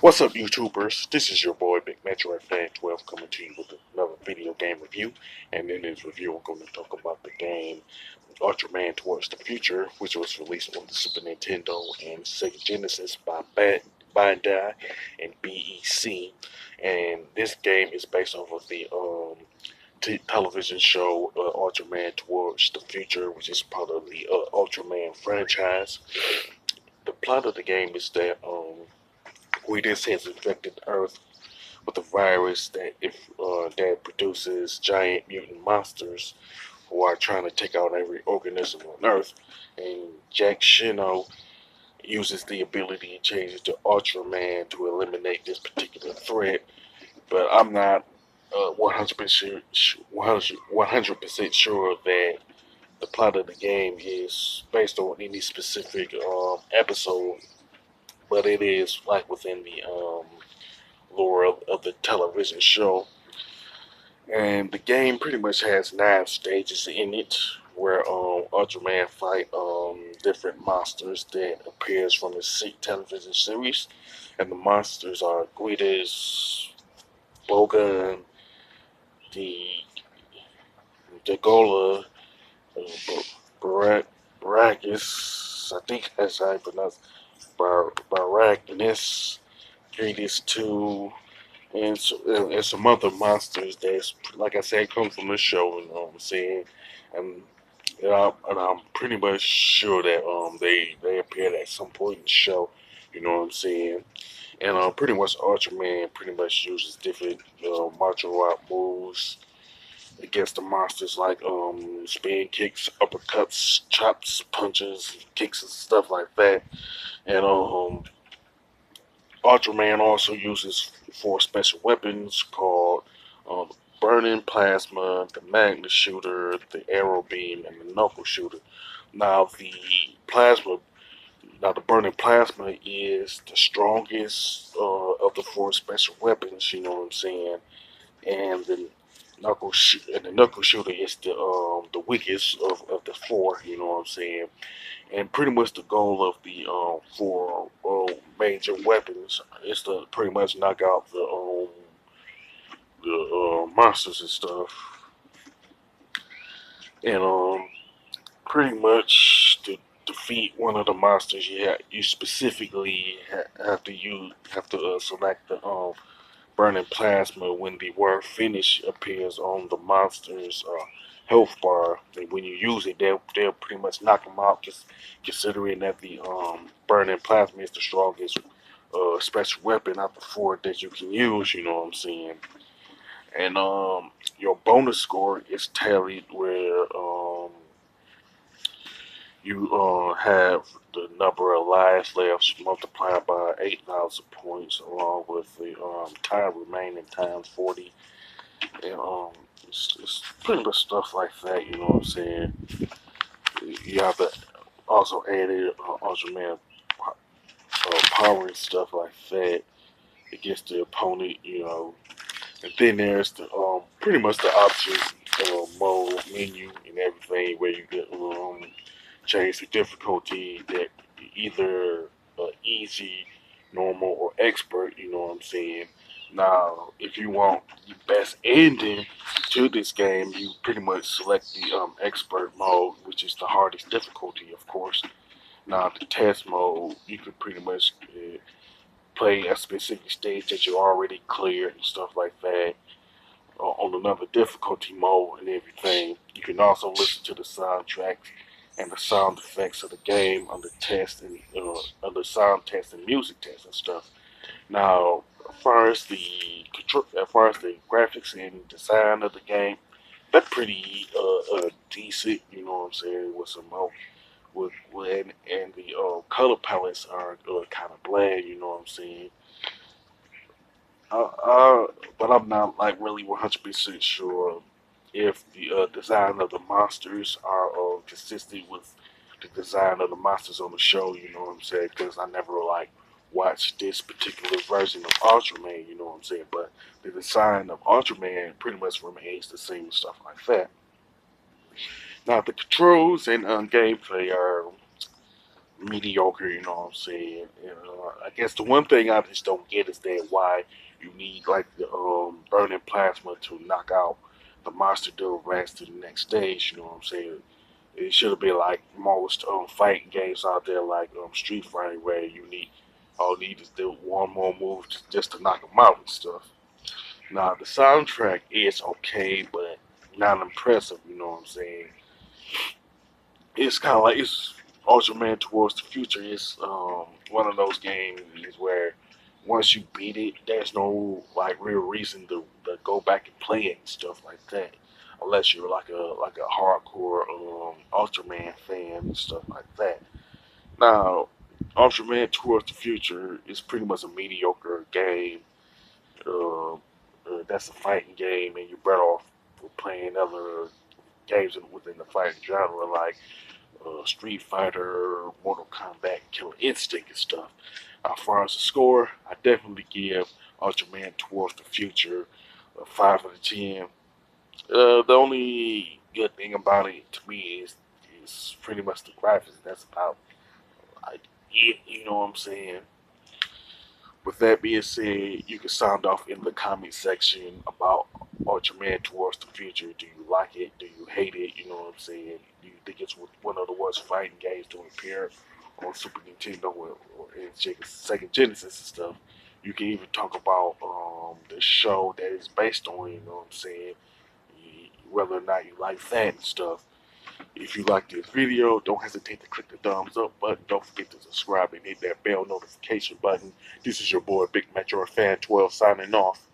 What's up, YouTubers? This is your boy Big Metro Fan 12 coming to you with another video game review. And in this review, I'm going to talk about the game Ultraman Towards the Future, which was released on the Super Nintendo and Sega Genesis by Bandai and BEC. And this game is based off of the television show Ultraman Towards the Future, which is part of the Ultraman franchise. The plot of the game is that Wheatus has infected Earth with a virus that produces giant mutant monsters who are trying to take out every organism on Earth. And Jack Shino uses the ability to change it to Ultraman to eliminate this particular threat. But I'm not 100% sure that the plot of the game is based on any specific episode, but it is like within the lore of the television show. And the game pretty much has 9 stages in it, where Ultraman fight different monsters that appears from the television series, and the monsters are Guidas, Bogan, the Dagola, Barak, Barakis, I think that's how I pronounce Baraknis, Guidas 2, and some other monsters that's, like I said, come from the show. You know what I'm saying? And I'm pretty much sure that they appeared at some point in the show. You know what I'm saying? And pretty much Ultraman pretty much uses different martial art moves against the monsters, like spin kicks, uppercuts, chops, punches, kicks, and stuff like that. And Ultraman also uses 4 special weapons called um, Burning Plasma, the Magnet Shooter, the Arrow Beam, and the Knuckle Shooter. Now plasma, the Burning Plasma is the strongest of the 4 special weapons. You know what I'm saying? And the Knuckle Shooter is the weakest of the 4. You know what I'm saying? And pretty much the goal of the 4 major weapons is to pretty much knock out the monsters and stuff, and pretty much to defeat one of the monsters, you specifically have to select the burning plasma when the word finish appears on the monster's health bar. And when you use it, they'll pretty much knock them out, just considering that the burning plasma is the strongest special weapon out the 4 that you can use. You know what I'm saying? And your bonus score is tallied where you have the number of lives left multiplied by 8,000 points, along with the time remaining times 40. And it's pretty much stuff like that. You know what I'm saying? You have to also add in Ultraman power and stuff like that against the opponent. You know, and then there's the pretty much the options mode menu and everything where you can change the difficulty that either easy, normal, or expert. You know what I'm saying? Now, if you want the best ending to this game, you pretty much select the expert mode, which is the hardest difficulty, of course. Now, the test mode, you can pretty much play a specific stage that you already cleared and stuff like that on another difficulty mode and everything. You can also listen to the soundtrack and the sound effects of the game under test and under sound test and music test and stuff. Now, as far as the graphics and design of the game, that's pretty decent. You know what I'm saying? With some and the color palettes are kind of bland. You know what I'm saying? But I'm not like really 100% sure if the design of the monsters are consistent with the design of the monsters on the show. You know what I'm saying? Because I never like watched this particular version of Ultraman. You know what I'm saying? But the design of Ultraman pretty much remains the same and stuff like that. Now the controls and gameplay are mediocre. You know what I'm saying? And, I guess the one thing I just don't get is that why you need like the burning plasma to knock out the monster to advance to the next stage. You know what I'm saying? It should have been like most fighting games out there, like Street Fighter, where you need all you need is do one more move just to knock them out and stuff. Now the soundtrack is okay, but not impressive. You know what I'm saying? It's kind of like it's Ultraman Towards the Future. It's one of those games where once you beat it, there's no like real reason to go back and play it and stuff like that, unless you're like a hardcore Ultraman fan and stuff like that. Now, Ultraman Towards the Future is pretty much a mediocre game. That's a fighting game, and you're better off playing other games within the fighting genre, like Street Fighter, Mortal Kombat, Killer Instinct, and stuff. As far as the score, I definitely give Ultraman Towards the Future a 5 out of 10. The only good thing about it to me is pretty much the graphics. That's about like it. You know what I'm saying? With that being said, you can sound off in the comment section about Ultraman Towards the Future. Do you like it? Do you hate it? You know what I'm saying? Do you think it's one of the worst fighting games to appear on Super Nintendo or in Sega Genesis and stuff? You can even talk about the show that it's based on. You know what I'm saying? Whether or not you like that and stuff. If you like this video, don't hesitate to click the thumbs up button. Don't forget to subscribe and hit that bell notification button. This is your boy Big Metro Fan 12 signing off.